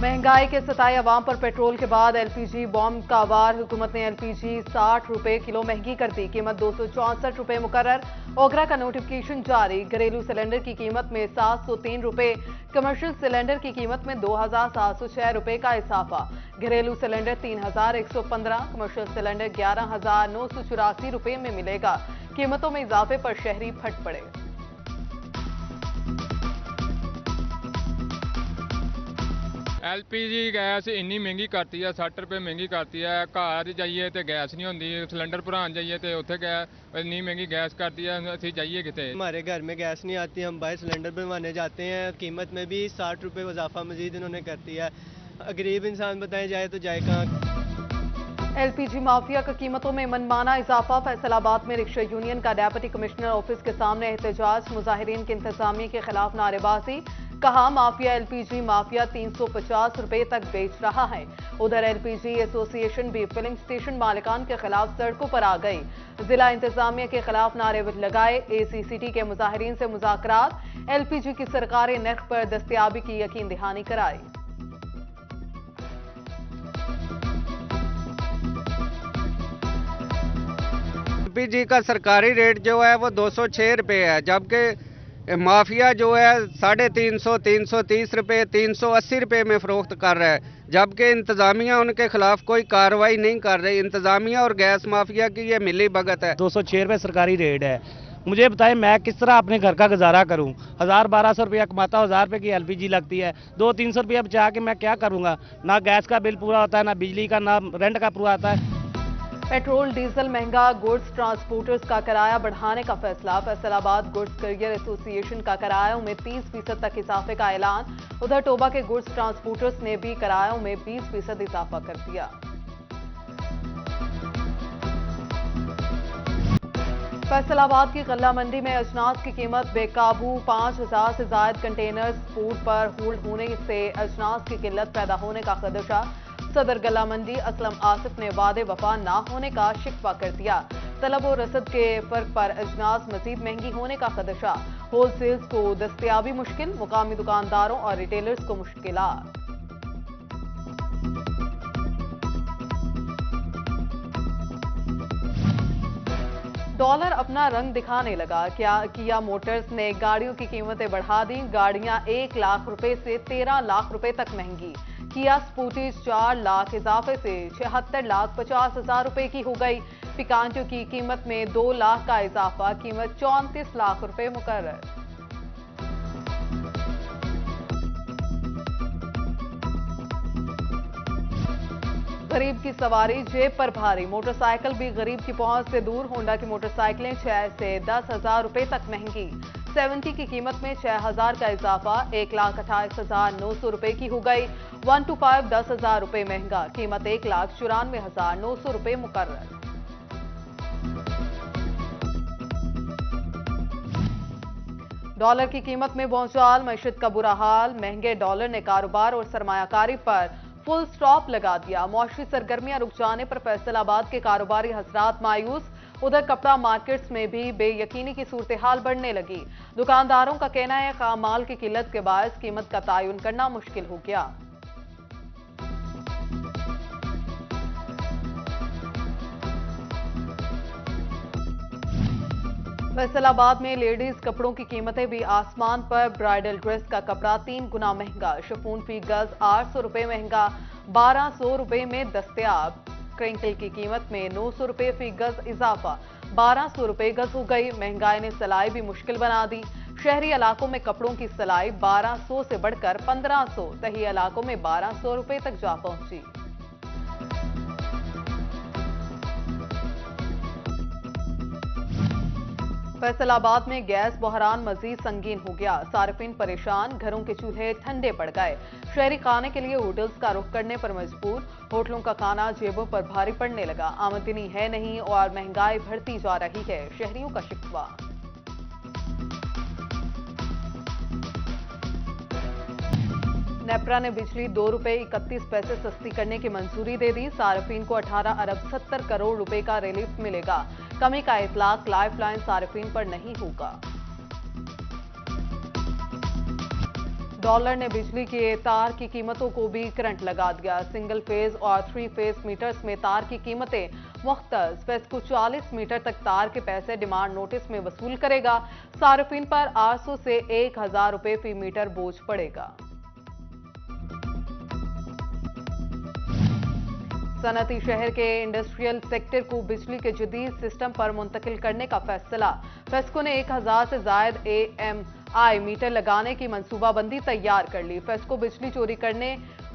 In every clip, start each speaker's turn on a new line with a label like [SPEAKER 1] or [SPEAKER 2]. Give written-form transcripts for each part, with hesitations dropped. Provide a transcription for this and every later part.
[SPEAKER 1] महंगाई के सताए अवाम पर पेट्रोल के बाद एलपीजी बॉम्ब का वार। हुकूमत ने एलपीजी 60 रुपए किलो महंगी कर दी। कीमत 264 रुपए मुकर्रर। ओगरा का नोटिफिकेशन जारी। घरेलू सिलेंडर की कीमत में 703 रुपए, कमर्शियल सिलेंडर की कीमत में 2706 रुपए का इजाफा। घरेलू सिलेंडर 3115, कमर्शियल सिलेंडर 11984 रुपए में मिलेगा। कीमतों में इजाफे पर शहरी फट पड़े।
[SPEAKER 2] LPG गैस इन्नी महंगी करती है, 60 रुपए महंगी करती है। घर जाइए तो गैस नहीं होती, सिलेंडर भरान जाइए तो उत्थे गैस इन्नी महंगी गैस करती है, असी जाइए कितने।
[SPEAKER 3] हमारे घर में गैस नहीं आती, हम बाहर सिलेंडर बनवाने जाते हैं। कीमत में भी 60 रुपए इजाफा मजीद इन्होंने कर दिया है। गरीब इंसान बताया जाए तो जाए कहाँ।
[SPEAKER 1] एलपीजी माफिया का कीमतों में मनमाना इजाफा। फैसलाबाद में रिक्शा यूनियन का डेप्यूटी कमिश्नर ऑफिस के सामने एहतजाज। मुजाहिरीन की इंतजामिया के खिलाफ नारेबाजी। कहा माफिया एलपीजी माफिया 350 रुपए तक बेच रहा है। उधर एलपीजी एसोसिएशन भी फिलिंग स्टेशन मालिकान के खिलाफ सड़कों पर आ गई। जिला इंतजामिया के खिलाफ नारे लगाए। एसीसीटी के मुजाहिरीन से मुज़ाकरात। एलपीजी की सरकारी नर्ख पर दस्तयाबी की यकीन दहानी कराई।
[SPEAKER 4] एलपीजी का सरकारी रेट जो है वो 206 रुपये है, जबकि माफिया जो है 350, 330 रुपये, 380 रुपये में फरोख्त कर रहा है। जबकि इंतजामिया उनके खिलाफ कोई कार्रवाई नहीं कर रही। इंतजामिया और गैस माफिया की ये मिली भगत है।
[SPEAKER 5] 206 रुपये सरकारी रेट है। मुझे बताएं मैं किस तरह अपने घर का गुजारा करूं। 1000-1200 रुपया कमाता हूं, 1000 रुपये की एलपीजी लगती है। 200-300 रुपया बचा के मैं क्या करूंगा। ना गैस का बिल पूरा होता है, ना बिजली का, ना रेंट का पूरा आता है।
[SPEAKER 1] पेट्रोल डीजल महंगा। गुड्स ट्रांसपोर्टर्स का किराया बढ़ाने का फैसला। फैसलाबाद गुड्स कुरियर एसोसिएशन का किरायों में 30% तक इजाफे का ऐलान। उधर टोबा के गुड्स ट्रांसपोर्टर्स ने भी किरायों में 20% इजाफा कर दिया। फैसलाबाद की गल्ला मंडी में अजनास की कीमत बेकाबू। 5000 से ज्यादा कंटेनर्स फूड पर होल्ड होने से अजनास की किल्लत पैदा होने का खदशा। सदर गला मंडी असलम आसिफ ने वादे वफा ना होने का शिकवा कर दिया। तलब और रसद के फर्क पर अजनास मजीद महंगी होने का खदशा। होलसेल्स को दस्तयाबी मुश्किल, मुकामी दुकानदारों और रिटेलर्स को मुश्किलात। डॉलर अपना रंग दिखाने लगा। किया मोटर्स ने गाड़ियों की कीमतें बढ़ा दी। गाड़ियां 1 लाख रुपए से 13 लाख रुपए तक महंगी। किया स्पूटीज 4 लाख इजाफे से 76,50,000 रुपए की हो गई। पिकांटो की कीमत में 2 लाख का इजाफा। कीमत 34 लाख रुपए मुकर्रर। गरीब की सवारी जेब पर भारी। मोटरसाइकिल भी गरीब की पहुंच से दूर। होंडा की मोटरसाइकिलें 6 से 10,000 रुपए तक महंगी। 70 की कीमत में 6,000 का इजाफा। 1,28,900 रुपए की हो गई। 125 10,000 रुपए महंगा। कीमत 1,94,900 रुपए मुकर्रर। डॉलर की कीमत में भौचाल। मईशत का बुरा हाल। महंगे डॉलर ने कारोबार और सरमायाकारी पर फुल स्टॉप लगा दिया। मौसमी सरगर्मियां रुक जाने पर फैसलाबाद के कारोबारी हजरात मायूस। उधर कपड़ा मार्केट्स में भी बेयकीनी की सूरत हाल बढ़ने लगी। दुकानदारों का कहना है खाम माल की किल्लत के बायस कीमत का तयन करना मुश्किल हो गया। फैसलाबाद में लेडीज कपड़ों की कीमतें भी आसमान पर। ब्राइडल ड्रेस का कपड़ा 3 गुना महंगा। शिफॉन फी गज 800 रुपए महंगा। 1200 रुपए में दस्तयाब। क्रिंकल की कीमत में 900 रुपए फी गज इजाफा। 1200 रुपए गज हो गई। महंगाई ने सिलाई भी मुश्किल बना दी। शहरी इलाकों में कपड़ों की सिलाई 1200 से बढ़कर 1500, तही इलाकों में 1200 रुपए तक जा पहुंची। फैसलाबाद में गैस बहरान मजीद संगीन हो गया। सार्फिन परेशान। घरों के चूल्हे ठंडे पड़ गए। शहरी खाने के लिए होटल्स का रुख करने पर मजबूर। होटलों का खाना जेबों पर भारी पड़ने लगा। आमदनी है नहीं और महंगाई बढ़ती जा रही है, शहरियों का शिकवा। नेपरा ने बिजली 2 रुपए 31 पैसे सस्ती करने की मंजूरी दे दी। सार्फिन को 18 अरब 70 करोड़ रुपए का रिलीफ मिलेगा। कमी का इतलाक लाइफलाइन सार्फिन पर नहीं होगा। डॉलर ने बिजली के तार की कीमतों को भी करंट लगा दिया। सिंगल फेज और 3 फेज मीटर्स में तार की कीमतें मुख्तलिफ। फेस्को 40 मीटर तक तार के पैसे डिमांड नोटिस में वसूल करेगा। सार्फिन पर 800 से 1000 रुपए फी मीटर बोझ पड़ेगा। सनती शहर के इंडस्ट्रियल सेक्टर को बिजली के जदीद सिस्टम पर मुंतकिल करने का फैसला। फेस्को ने 1000 से जायद AMI मीटर लगाने की मंसूबाबंदी तैयार कर ली। फेस्को बिजली चोरी करने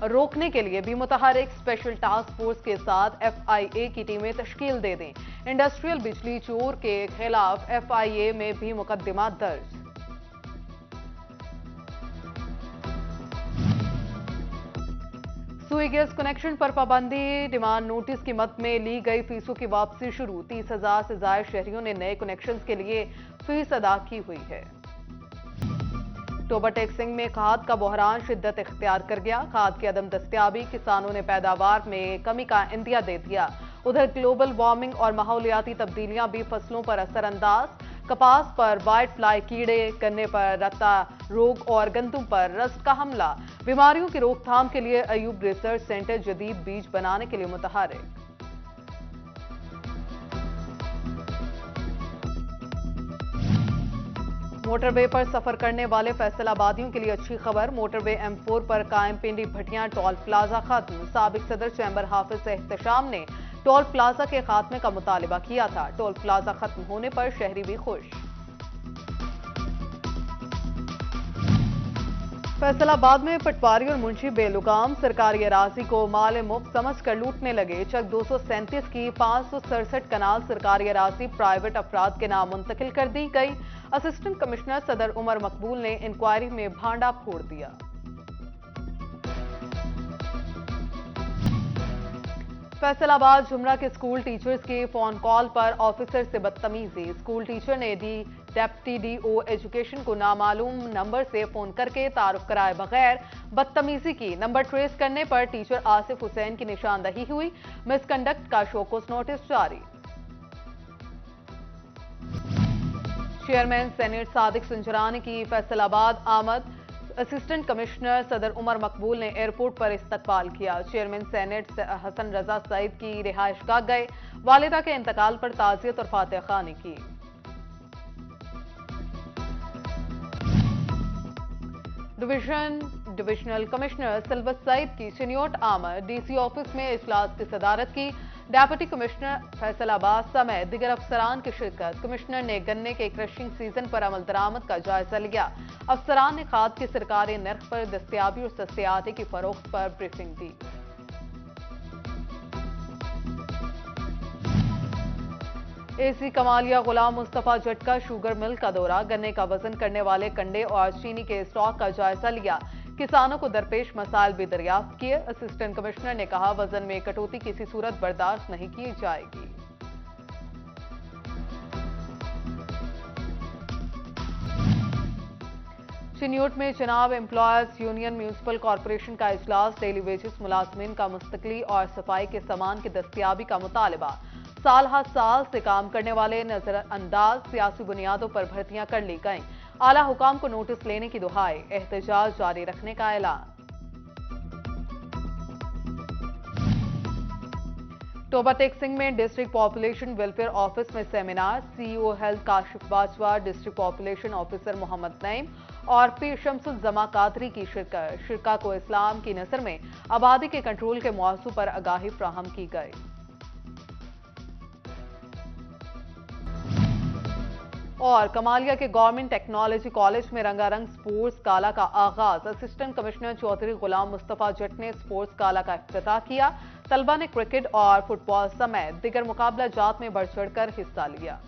[SPEAKER 1] रोकने के लिए भी मुतहरिक स्पेशल टास्क फोर्स के साथ FIA की टीमें तश्कील दे दें। इंडस्ट्रियल बिजली चोर के खिलाफ FIA में भी मुकदमा दर्ज। सुई गैस कनेक्शन पर पाबंदी। डिमांड नोटिस की मद में ली गई फीसों की वापसी शुरू। 30,000 से ज्यादा शहरियों ने नए कनेक्शंस के लिए फीस अदा की हुई है। टोबा टेक्सिंग में खाद का बहरान शिद्दत इख्तियार कर गया। खाद की अदम दस्तयाबी किसानों ने पैदावार में कमी का इंदिया दे दिया। उधर ग्लोबल वार्मिंग और माहौलियाती तब्दीलियां भी फसलों पर असरअंदाज। कपास पर व्हाइट फ्लाई कीड़े, गन्ने पर रत्ता रोग और गंदुम पर रस्ट का हमला। बीमारियों की रोकथाम के लिए अयूब रिसर्च सेंटर जदीद बीज बनाने के लिए मुतहरिक। मोटरवे पर सफर करने वाले फैसलाबादियों के लिए अच्छी खबर। मोटरवे M4 पर कायम पिंडी भटियां टोल प्लाजा खत्म। साबिक सदर चैंबर हाफिज एहतशाम ने टोल प्लाजा के खात्मे का मुतालिबा किया था। टोल प्लाजा खत्म होने पर शहरी भी खुश। फैसलाबाद में पटवारी और मुंशी बेलुगाम सरकारी अराजी को माल मुफ्त समझकर लूटने लगे। चक 237 की 567 कनाल सरकारी अराजी प्राइवेट अफराद के नाम मुंतकिल कर दी गई। असिस्टेंट कमिश्नर सदर उमर मकबूल ने इंक्वायरी में भांडा फोड़ दिया। फैसलाबाद जुमरा के स्कूल टीचर्स के फोन कॉल पर ऑफिसर से बदतमीजी। स्कूल टीचर ने डेप्टी DO एजुकेशन को नामालूम नंबर से फोन करके तारुफ कराए बगैर बदतमीजी की। नंबर ट्रेस करने पर टीचर आसिफ हुसैन की निशानदही हुई। मिसकंडक्ट का शोकॉज नोटिस जारी। चेयरमैन सेनेट सादिक संजरानी की फैसलाबाद आमद। असिस्टेंट कमिश्नर सदर उमर मकबूल ने एयरपोर्ट पर इस्तकबाल किया। चेयरमैन सेनेट हसन रजा सईद की रिहाइशगाह गए। वालिदा के इंतकाल पर ताजियत और फातिहा खानी की। डिविजनल कमिश्नर सिल्वत सईद की चिन्योट आमद। DC ऑफिस में इजलास की सदारत की। डेप्यूटी कमिश्नर फैसलाबाद समेत दिगर अफसरान की शिरकत। कमिश्नर ने गन्ने के क्रशिंग सीजन पर अमल दरामद का जायजा लिया। अफसरान ने खाद के सरकारी नर्ख पर दस्तयाबी और सस्ते आटे की फरोख्त पर ब्रीफिंग दी। AC कमालिया गुलाम मुस्तफा जट का शुगर मिल का दौरा। गन्ने का वजन करने वाले कंडे और चीनी के स्टॉक का जायजा लिया। किसानों को दरपेश मसाइल भी दरियाफ्त किए। असिस्टेंट कमिश्नर ने कहा वजन में कटौती किसी सूरत बर्दाश्त नहीं की जाएगी। चिन्योट में जनाब एम्प्लॉयर्स यूनियन म्यूनिसिपल कॉरपोरेशन का इजलास। डेली वेजेस मुलाजमीन का मुस्तकली और सफाई के सामान की दस्तयाबी का मुतालिबा। साल हर साल से काम करने वाले नजरअंदाज। सियासी बुनियादों पर भर्तियां कर ली गईं। आला हुकाम को नोटिस लेने की दुहाई। एहतजाज जारी रखने का ऐलान। टोबा टेक्सिंग में डिस्ट्रिक्ट पॉपुलेशन वेलफेयर ऑफिस में seminar. CEO health Kashif Bajwa, district population officer Mohammad Naeem और पीर शमसुल जमा कादरी की शिरकत। शिरका को इस्लाम की नजर में आबादी के कंट्रोल के मौजू पर आगाही फ्राहम की गई। और कमालिया के गवर्नमेंट टेक्नोलॉजी कॉलेज में रंगारंग स्पोर्ट्स गाला का आगाज। असिस्टेंट कमिश्नर चौधरी गुलाम मुस्तफा जट ने स्पोर्ट्स गाला का इफ्तिताह किया। तलबा ने क्रिकेट और फुटबॉल समेत दिगर मुकाबला जात में बढ़ चढ़कर हिस्सा लिया।